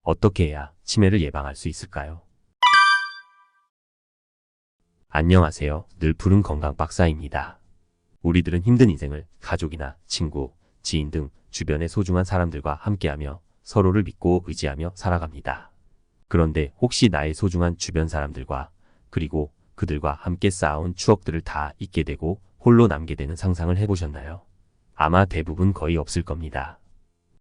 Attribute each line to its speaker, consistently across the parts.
Speaker 1: 어떻게 해야 치매를 예방할 수 있을까요? 안녕하세요. 늘 푸른 건강 박사입니다. 우리들은 힘든 인생을 가족이나 친구, 지인 등 주변의 소중한 사람들과 함께하며 서로를 믿고 의지하며 살아갑니다. 그런데 혹시 나의 소중한 주변 사람들과 그리고 그들과 함께 쌓아온 추억들을 다 잊게 되고 홀로 남게 되는 상상을 해보셨나요? 아마 대부분 거의 없을 겁니다.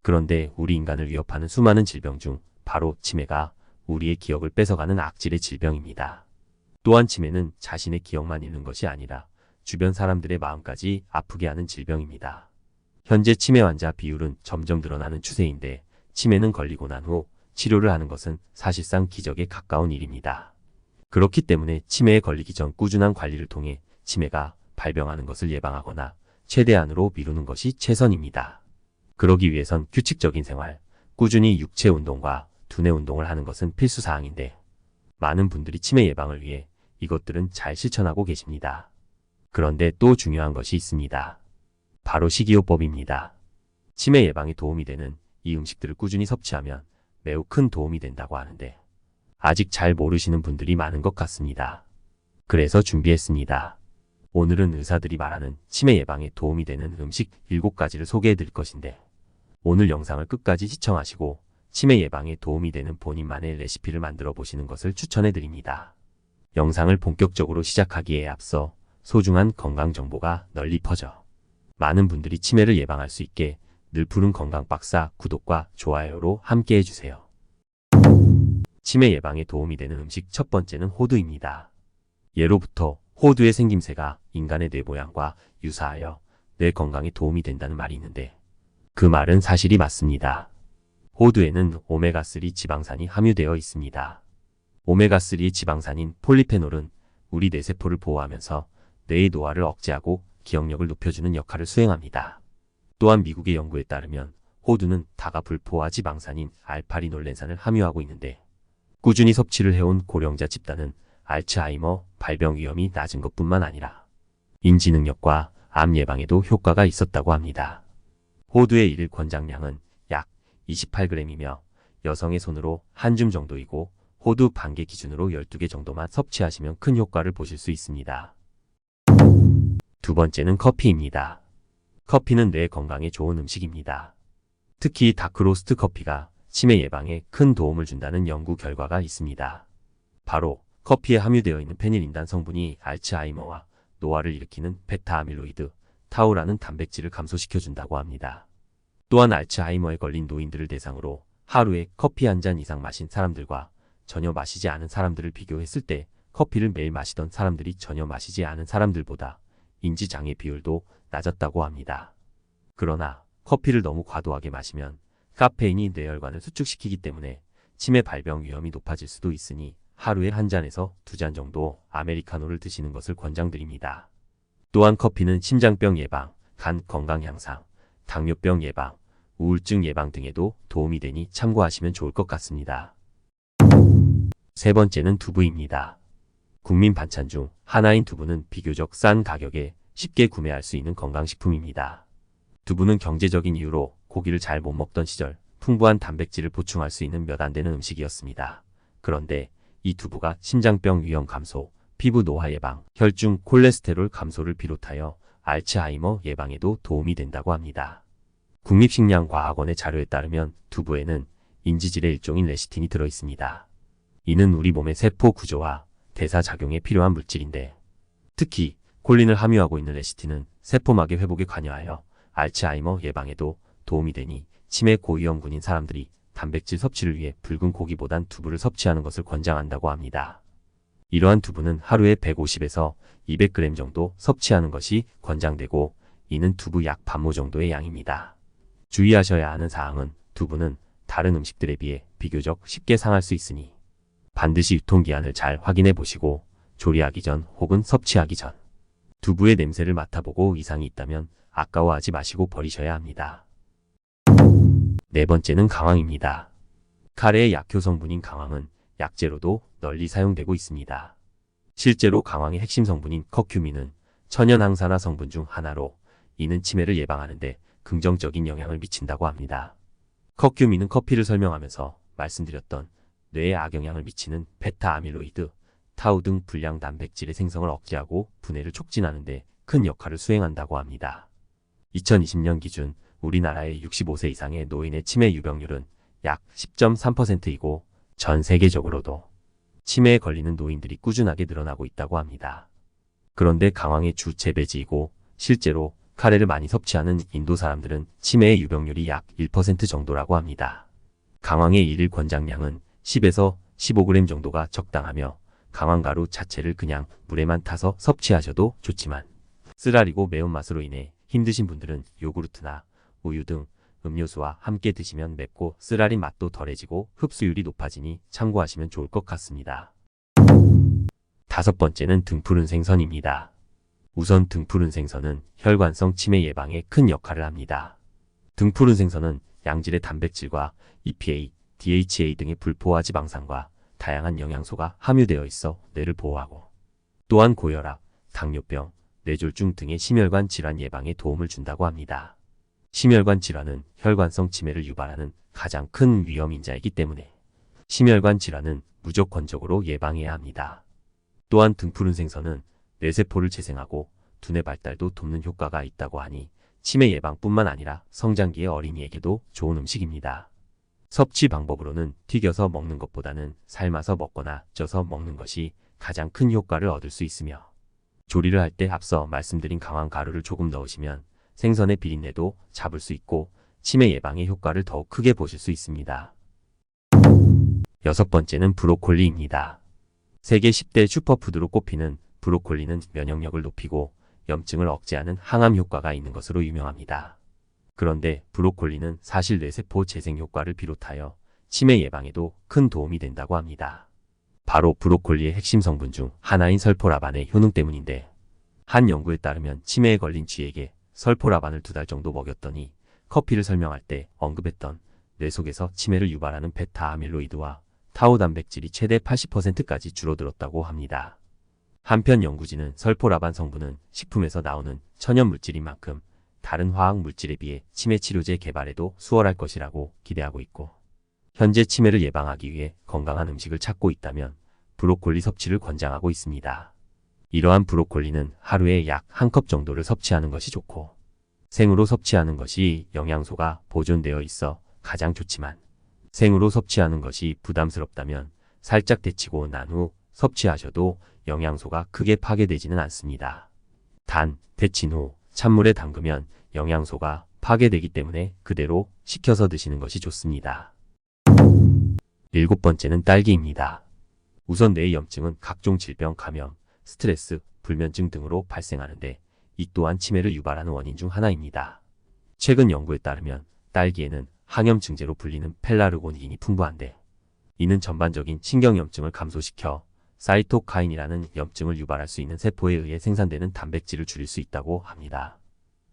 Speaker 1: 그런데 우리 인간을 위협하는 수많은 질병 중 바로 치매가 우리의 기억을 뺏어가는 악질의 질병입니다. 또한 치매는 자신의 기억만 잃는 것이 아니라 주변 사람들의 마음까지 아프게 하는 질병입니다. 현재 치매 환자 비율은 점점 늘어나는 추세인데 치매는 걸리고 난 후 치료를 하는 것은 사실상 기적에 가까운 일입니다. 그렇기 때문에 치매에 걸리기 전 꾸준한 관리를 통해 치매가 발병하는 것을 예방하거나 최대한으로 미루는 것이 최선입니다. 그러기 위해선 규칙적인 생활, 꾸준히 육체 운동과 두뇌 운동을 하는 것은 필수사항인데 많은 분들이 치매 예방을 위해 이것들은 잘 실천하고 계십니다. 그런데 또 중요한 것이 있습니다. 바로 식이요법입니다. 치매 예방에 도움이 되는 이 음식들을 꾸준히 섭취하면 매우 큰 도움이 된다고 하는데 아직 잘 모르시는 분들이 많은 것 같습니다. 그래서 준비했습니다. 오늘은 의사들이 말하는 치매 예방에 도움이 되는 음식 7가지를 소개해 드릴 것인데 오늘 영상을 끝까지 시청하시고 치매 예방에 도움이 되는 본인만의 레시피를 만들어 보시는 것을 추천해 드립니다. 영상을 본격적으로 시작하기에 앞서 소중한 건강 정보가 널리 퍼져 많은 분들이 치매를 예방할 수 있게 늘 푸른 건강 박사 구독과 좋아요로 함께 해주세요. 치매 예방에 도움이 되는 음식 첫 번째는 호두입니다. 예로부터 호두의 생김새가 인간의 뇌 모양과 유사하여 뇌 건강에 도움이 된다는 말이 있는데 그 말은 사실이 맞습니다. 호두에는 오메가3 지방산이 함유되어 있습니다. 오메가3의 지방산인 폴리페놀은 우리 뇌세포를 보호하면서 뇌의 노화를 억제하고 기억력을 높여주는 역할을 수행합니다. 또한 미국의 연구에 따르면 호두는 다가불포화 지방산인 알파리놀렌산을 함유하고 있는데 꾸준히 섭취를 해온 고령자 집단은 알츠하이머 발병 위험이 낮은 것뿐만 아니라 인지 능력과 암 예방에도 효과가 있었다고 합니다. 호두의 일일 권장량은 약 28g이며 여성의 손으로 한 줌 정도이고 호두 반 개 기준으로 12개 정도만 섭취하시면 큰 효과를 보실 수 있습니다. 두 번째는 커피입니다. 커피는 뇌 건강에 좋은 음식입니다. 특히 다크로스트 커피가 치매 예방에 큰 도움을 준다는 연구 결과가 있습니다. 바로 커피에 함유되어 있는 페닐린단 성분이 알츠하이머와 노화를 일으키는 베타 아밀로이드, 타우라는 단백질을 감소시켜준다고 합니다. 또한 알츠하이머에 걸린 노인들을 대상으로 하루에 커피 한 잔 이상 마신 사람들과 전혀 마시지 않은 사람들을 비교했을 때 커피를 매일 마시던 사람들이 전혀 마시지 않은 사람들보다 인지장애 비율도 낮았다고 합니다. 그러나 커피를 너무 과도하게 마시면 카페인이 뇌혈관을 수축시키기 때문에 치매 발병 위험이 높아질 수도 있으니 하루에 한 잔에서 2잔 정도 아메리카노를 드시는 것을 권장드립니다. 또한 커피는 심장병 예방, 간 건강 향상, 당뇨병 예방, 우울증 예방 등에도 도움이 되니 참고하시면 좋을 것 같습니다. 세 번째는 두부입니다. 국민 반찬 중 하나인 두부는 비교적 싼 가격에 쉽게 구매할 수 있는 건강식품입니다. 두부는 경제적인 이유로 고기를 잘 못 먹던 시절 풍부한 단백질을 보충할 수 있는 몇 안 되는 음식이었습니다. 그런데 이 두부가 심장병 위험 감소, 피부 노화 예방, 혈중 콜레스테롤 감소를 비롯하여 알츠하이머 예방에도 도움이 된다고 합니다. 국립식량과학원의 자료에 따르면 두부에는 인지질의 일종인 레시틴이 들어있습니다. 이는 우리 몸의 세포 구조와 대사작용에 필요한 물질인데 특히 콜린을 함유하고 있는 레시틴은 세포막의 회복에 관여하여 알츠하이머 예방에도 도움이 되니 치매 고위험군인 사람들이 단백질 섭취를 위해 붉은 고기보단 두부를 섭취하는 것을 권장한다고 합니다. 이러한 두부는 하루에 150에서 200g 정도 섭취하는 것이 권장되고 이는 두부 약 반모 정도의 양입니다. 주의하셔야 하는 사항은 두부는 다른 음식들에 비해 비교적 쉽게 상할 수 있으니 반드시 유통기한을 잘 확인해 보시고 조리하기 전 혹은 섭취하기 전 두부의 냄새를 맡아보고 이상이 있다면 아까워하지 마시고 버리셔야 합니다. 네 번째는 강황입니다. 카레의 약효 성분인 강황은 약재로도 널리 사용되고 있습니다. 실제로 강황의 핵심 성분인 커큐민은 천연 항산화 성분 중 하나로 이는 치매를 예방하는 데 긍정적인 영향을 미친다고 합니다. 커큐민은 커피를 설명하면서 말씀드렸던 뇌에 악영향을 미치는 베타 아밀로이드, 타우 등 불량 단백질의 생성을 억제하고 분해를 촉진하는 데 큰 역할을 수행한다고 합니다. 2020년 기준 우리나라의 65세 이상의 노인의 치매 유병률은 약 10.3%이고 전 세계적으로도 치매에 걸리는 노인들이 꾸준하게 늘어나고 있다고 합니다. 그런데 강황의 주 재배지이고 실제로 카레를 많이 섭취하는 인도 사람들은 치매의 유병률이 약 1% 정도라고 합니다. 강황의 일일 권장량은 10에서 15g 정도가 적당하며 강황가루 자체를 그냥 물에만 타서 섭취하셔도 좋지만 쓰라리고 매운맛으로 인해 힘드신 분들은 요구르트나 우유 등 음료수와 함께 드시면 맵고 쓰라린 맛도 덜해지고 흡수율이 높아지니 참고하시면 좋을 것 같습니다. 다섯 번째는 등푸른 생선입니다. 우선 등푸른 생선은 혈관성 치매 예방에 큰 역할을 합니다. 등푸른 생선은 양질의 단백질과 EPA, DHA 등의 불포화 지방산과 다양한 영양소가 함유되어 있어 뇌를 보호하고 또한 고혈압, 당뇨병, 뇌졸중 등의 심혈관 질환 예방에 도움을 준다고 합니다. 심혈관 질환은 혈관성 치매를 유발하는 가장 큰 위험 인자이기 때문에 심혈관 질환은 무조건적으로 예방해야 합니다. 또한 등푸른 생선은 뇌세포를 재생하고 두뇌 발달도 돕는 효과가 있다고 하니 치매 예방뿐만 아니라 성장기의 어린이에게도 좋은 음식입니다. 섭취 방법으로는 튀겨서 먹는 것보다는 삶아서 먹거나 쪄서 먹는 것이 가장 큰 효과를 얻을 수 있으며 조리를 할 때 앞서 말씀드린 강황 가루를 조금 넣으시면 생선의 비린내도 잡을 수 있고 치매 예방의 효과를 더욱 크게 보실 수 있습니다. 여섯 번째는 브로콜리입니다. 세계 10대 슈퍼푸드로 꼽히는 브로콜리는 면역력을 높이고 염증을 억제하는 항암 효과가 있는 것으로 유명합니다. 그런데 브로콜리는 사실 뇌세포 재생 효과를 비롯하여 치매 예방에도 큰 도움이 된다고 합니다. 바로 브로콜리의 핵심 성분 중 하나인 설포라반의 효능 때문인데 한 연구에 따르면 치매에 걸린 쥐에게 설포라반을 2달 정도 먹였더니 커피를 설명할 때 언급했던 뇌 속에서 치매를 유발하는 베타 아밀로이드와 타우 단백질이 최대 80%까지 줄어들었다고 합니다. 한편 연구진은 설포라반 성분은 식품에서 나오는 천연 물질인 만큼 다른 화학 물질에 비해 치매 치료제 개발에도 수월할 것이라고 기대하고 있고 현재 치매를 예방하기 위해 건강한 음식을 찾고 있다면 브로콜리 섭취를 권장하고 있습니다. 이러한 브로콜리는 하루에 약 1컵 정도를 섭취하는 것이 좋고 생으로 섭취하는 것이 영양소가 보존되어 있어 가장 좋지만 생으로 섭취하는 것이 부담스럽다면 살짝 데치고 난 후 섭취하셔도 영양소가 크게 파괴되지는 않습니다. 단, 데친 후 찬물에 담그면 영양소가 파괴되기 때문에 그대로 식혀서 드시는 것이 좋습니다. 일곱 번째는 딸기입니다. 우선 뇌의 염증은 각종 질병, 감염, 스트레스, 불면증 등으로 발생하는데 이 또한 치매를 유발하는 원인 중 하나입니다. 최근 연구에 따르면 딸기에는 항염증제로 불리는 펠라르고닌이 풍부한데 이는 전반적인 신경염증을 감소시켜 사이토카인이라는 염증을 유발할 수 있는 세포에 의해 생산되는 단백질을 줄일 수 있다고 합니다.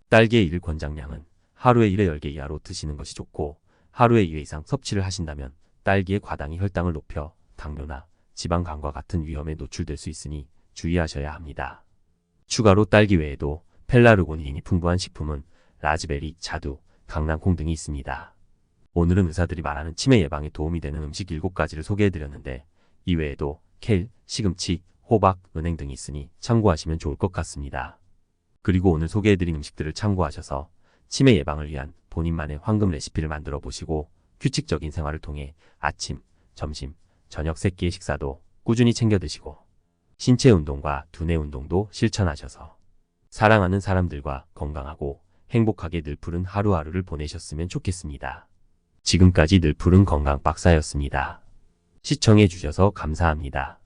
Speaker 1: 딸기의 일일 권장량은 하루에 1회 10개 이하로 드시는 것이 좋고 하루에 2회 이상 섭취를 하신다면 딸기의 과당이 혈당을 높여 당뇨나 지방간과 같은 위험에 노출될 수 있으니 주의하셔야 합니다. 추가로 딸기 외에도 펠라르고닌이 풍부한 식품은 라즈베리, 자두, 강낭콩 등이 있습니다. 오늘은 의사들이 말하는 치매 예방에 도움이 되는 음식 7가지를 소개해드렸는데 이 외에도 케일, 시금치, 호박, 은행 등이 있으니 참고하시면 좋을 것 같습니다. 그리고 오늘 소개해드린 음식들을 참고하셔서 치매 예방을 위한 본인만의 황금 레시피를 만들어 보시고 규칙적인 생활을 통해 아침, 점심, 저녁 3끼의 식사도 꾸준히 챙겨 드시고 신체 운동과 두뇌 운동도 실천하셔서 사랑하는 사람들과 건강하고 행복하게 늘 푸른 하루하루를 보내셨으면 좋겠습니다. 지금까지 늘 푸른 건강 박사였습니다. 시청해 주셔서 감사합니다.